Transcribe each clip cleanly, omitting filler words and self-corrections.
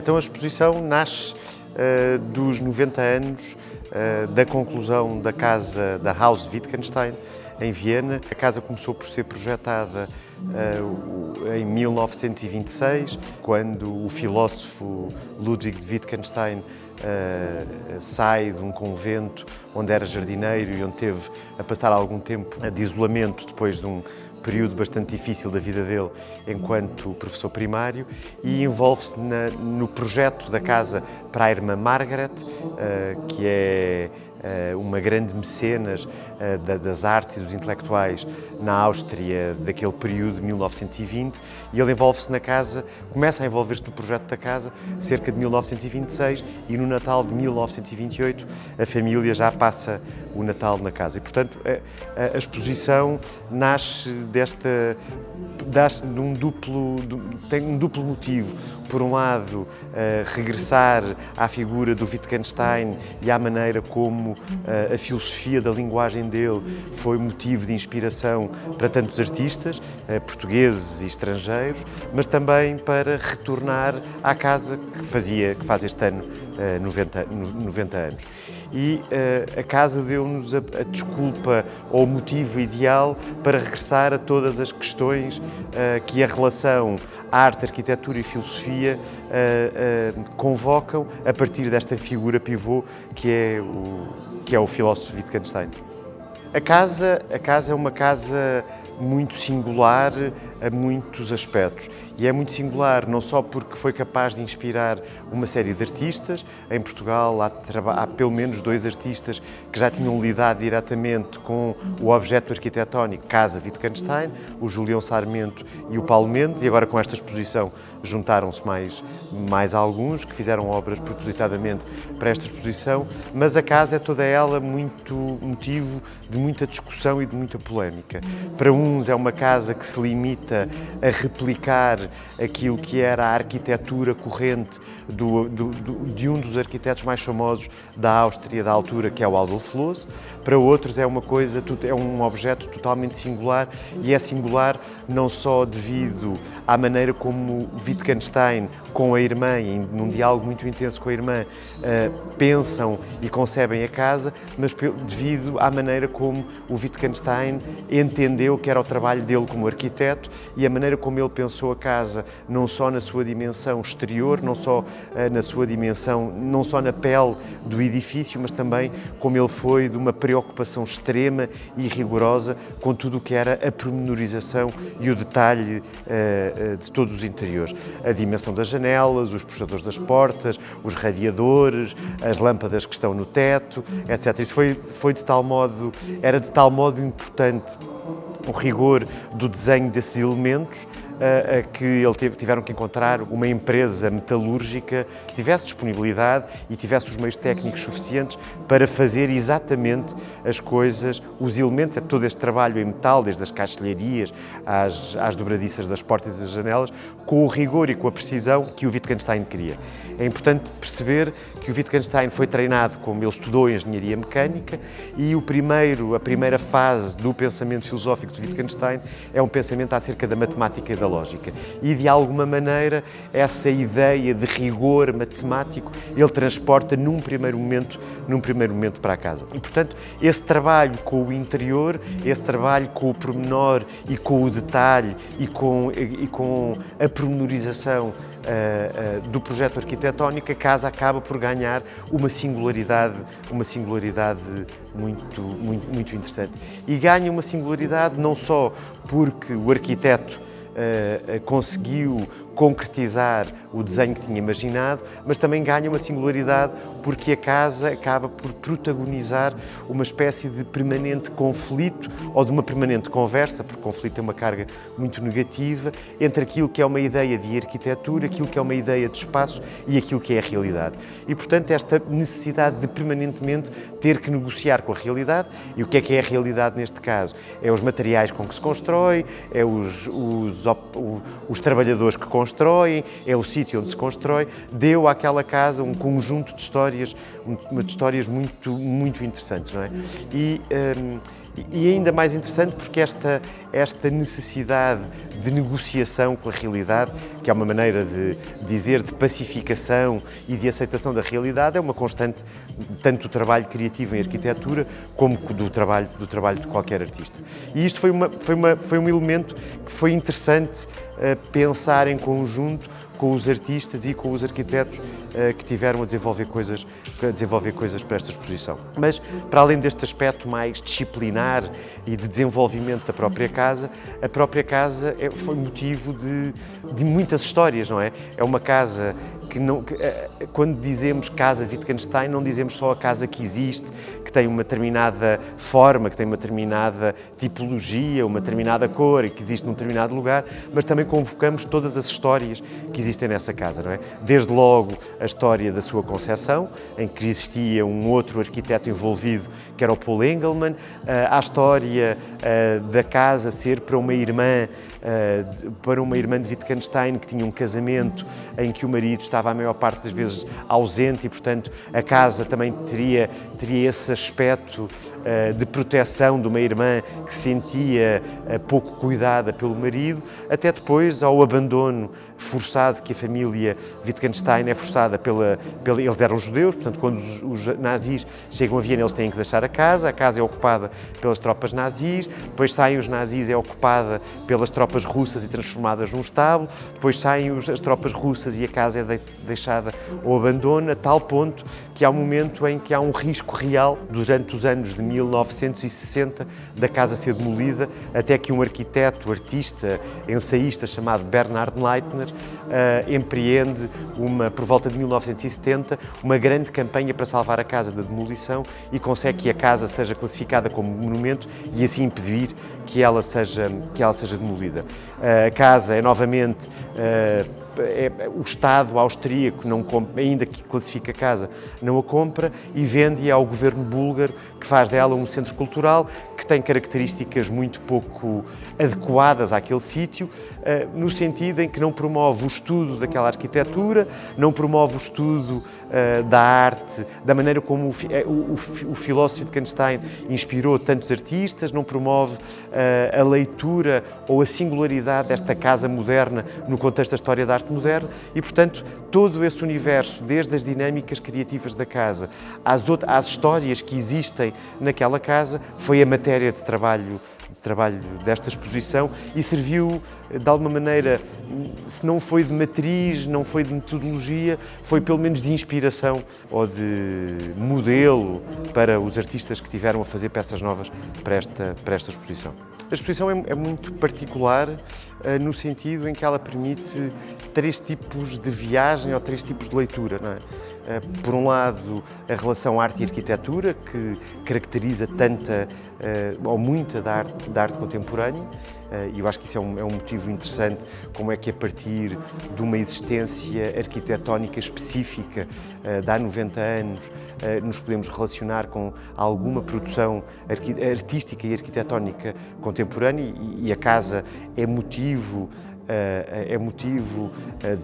Então a exposição nasce dos 90 anos da conclusão da casa da Haus Wittgenstein, em Viena. A casa começou por ser projetada em 1926, quando o filósofo Ludwig de Wittgenstein sai de um convento onde era jardineiro e onde teve a passar algum tempo de isolamento depois de um período bastante difícil da vida dele enquanto professor primário, e envolve-se no projeto da casa para a irmã Margaret, que é uma grande mecenas das artes e dos intelectuais na Áustria daquele período de 1920, e ele envolve-se na casa, começa a envolver-se no projeto da casa cerca de 1926, e no Natal de 1928 a família já passa o Natal na casa. E, portanto, a exposição nasce tem um duplo motivo. Por um lado, regressar à figura do Wittgenstein e à maneira como a filosofia da linguagem dele foi motivo de inspiração para tantos artistas, portugueses e estrangeiros, mas também para retornar à casa que faz este ano 90 anos. E a casa deu-nos a desculpa ou o motivo ideal para regressar a todas as questões que a relação arte, arquitetura e filosofia convocam a partir desta figura pivô que é o filósofo Wittgenstein. A casa é uma casa muito singular a muitos aspectos. E é muito singular não só porque foi capaz de inspirar uma série de artistas. Em Portugal há pelo menos 2 artistas que já tinham lidado diretamente com o objeto arquitetónico Casa Wittgenstein, o Julião Sarmento e o Paulo Mendes, e agora com esta exposição juntaram-se mais alguns que fizeram obras propositadamente para esta exposição, mas a casa é toda ela muito motivo de muita discussão e de muita polémica. Para uns é uma casa que se limita a replicar aquilo que era a arquitetura corrente de um dos arquitetos mais famosos da Áustria da altura, que é o Adolf Loos. Para outros é um objeto totalmente singular, e é singular não só devido à maneira como Wittgenstein com a irmã, e num diálogo muito intenso com a irmã, pensam e concebem a casa, mas devido à maneira como o Wittgenstein entendeu que era o trabalho dele como arquiteto, e a maneira como ele pensou a casa, não só na sua dimensão exterior, não só na sua dimensão, não só na pele do edifício, mas também como ele foi de uma preocupação extrema e rigorosa com tudo o que era a pormenorização e o detalhe de todos os interiores. A dimensão das janelas, os puxadores das portas, os radiadores, as lâmpadas que estão no teto, etc. Isso era de tal modo importante o rigor do desenho desses elementos, que tiveram que encontrar uma empresa metalúrgica que tivesse disponibilidade e tivesse os meios técnicos suficientes para fazer exatamente as coisas, os elementos, todo este trabalho em metal, desde as caixilharias às dobradiças das portas e das janelas, com o rigor e com a precisão que o Wittgenstein queria. É importante perceber que o Wittgenstein foi treinado, como ele estudou engenharia mecânica, e a primeira fase do pensamento filosófico de Wittgenstein é um pensamento acerca da matemática e da lógica. E, de alguma maneira, essa ideia de rigor matemático ele transporta num primeiro momento para a casa. E, portanto, esse trabalho com o interior, esse trabalho com o pormenor e com o detalhe e com a pormenorização do projeto arquitetónico, a casa acaba por ganhar uma singularidade muito interessante. E ganha uma singularidade não só porque o arquiteto conseguiu concretizar o desenho que tinha imaginado, mas também ganha uma singularidade porque a casa acaba por protagonizar uma espécie de permanente conflito ou de uma permanente conversa, porque conflito é uma carga muito negativa, entre aquilo que é uma ideia de arquitetura, aquilo que é uma ideia de espaço e aquilo que é a realidade. E, portanto, esta necessidade de permanentemente ter que negociar com a realidade. E o que é a realidade neste caso? É os materiais com que se constrói, é os trabalhadores que constroem, é o sítio onde se constrói. Deu àquela casa um conjunto de histórias muito interessantes, não é? E ainda mais interessante porque esta necessidade de negociação com a realidade, que é uma maneira de dizer de pacificação e de aceitação da realidade, é uma constante tanto do trabalho criativo em arquitetura como do trabalho de qualquer artista. E isto foi um elemento que foi interessante pensar em conjunto com os artistas e com os arquitetos que tiveram a desenvolver coisas para esta exposição. Mas, para além deste aspecto mais disciplinar e de desenvolvimento da própria casa, a própria casa foi motivo de muitas histórias, não é? É uma casa quando dizemos Casa Wittgenstein, não dizemos só a casa que existe, que tem uma determinada forma, que tem uma determinada tipologia, uma determinada cor e que existe num determinado lugar, mas também convocamos todas as histórias que existem nessa casa, não é? Desde logo a história da sua concepção, em que existia um outro arquiteto envolvido, que era o Paul Engelmann, à história da casa ser para uma irmã de Wittgenstein, que tinha um casamento em que o marido estava a maior parte das vezes ausente e, portanto, a casa também teria esse aspecto de proteção de uma irmã que se sentia pouco cuidada pelo marido, até depois ao abandono forçado que a família Wittgenstein é forçada eles eram judeus, portanto, quando os nazis chegam a Viena, eles têm que deixar a casa é ocupada pelas tropas nazis, depois saem os nazis, é ocupada pelas tropas russas e transformadas num estábulo, depois saem as tropas russas e a casa é deixada ao abandono, a tal ponto que há um momento em que há um risco real, durante os anos de 1960, da casa ser demolida, até que um arquiteto, artista, ensaísta chamado Bernhard Leitner empreende, por volta de 1970, uma grande campanha para salvar a casa da demolição e consegue que a casa seja classificada como monumento e assim impedir que ela seja demolida. A casa é novamente o Estado austríaco, ainda que classifique a casa, não a compra e vende-a ao governo búlgaro, que faz dela um centro cultural que tem características muito pouco adequadas àquele sítio, no sentido em que não promove o estudo daquela arquitetura, não promove o estudo da arte, da maneira como o filósofo Wittgenstein inspirou tantos artistas, não promove a leitura ou a singularidade desta casa moderna no contexto da história da arte moderna e, portanto, todo esse universo, desde as dinâmicas criativas da casa às histórias que existem naquela casa, foi a matéria de trabalho desta exposição e serviu, de alguma maneira, se não foi de matriz, não foi de metodologia, foi pelo menos de inspiração ou de modelo para os artistas que tiveram a fazer peças novas para esta exposição. A exposição é muito particular no sentido em que ela permite 3 tipos de viagem ou 3 tipos de leitura, não é? Por um lado, a relação arte e arquitetura, que caracteriza tanta ou muita da arte contemporânea, e eu acho que isso é um motivo interessante, como é que a partir de uma existência arquitetónica específica de há 90 anos, nos podemos relacionar com alguma produção artística e arquitetónica contemporânea e a casa é motivo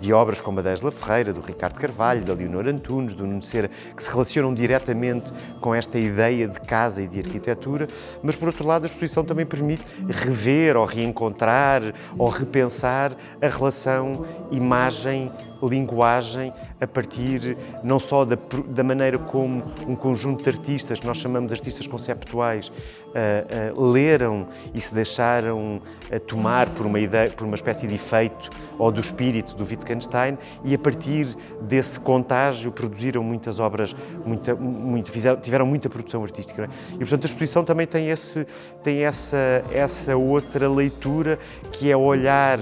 de obras como a da Ângela Ferreira, do Ricardo Carvalho, da Leonor Antunes, do Nuno Cera, que se relacionam diretamente com esta ideia de casa e de arquitetura, mas por outro lado a exposição também permite rever ou reencontrar ou repensar a relação imagem-linguagem a partir não só da maneira como um conjunto de artistas, que nós chamamos de artistas conceptuais, leram e se deixaram tomar por uma ideia, por uma espécie de efeito ou do espírito do Wittgenstein e a partir desse contágio produziram muitas obras, tiveram muita produção artística. Não é? E portanto a exposição também tem essa outra leitura que é olhar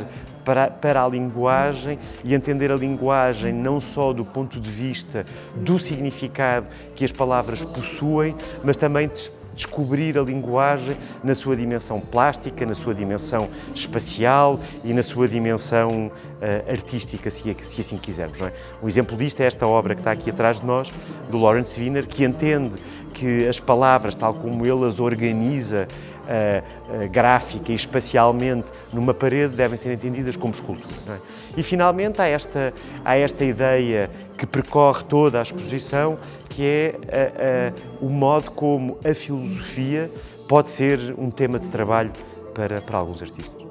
para a linguagem e entender a linguagem não só do ponto de vista do significado que as palavras possuem, mas também descobrir a linguagem na sua dimensão plástica, na sua dimensão espacial e na sua dimensão artística, se assim quisermos. Não é? Um exemplo disto é esta obra que está aqui atrás de nós, do Lawrence Wiener, que entende que as palavras, tal como ele as organiza gráfica e espacialmente numa parede, devem ser entendidas como escultura. Não é? E finalmente há esta ideia que percorre toda a exposição, que é o modo como a filosofia pode ser um tema de trabalho para alguns artistas.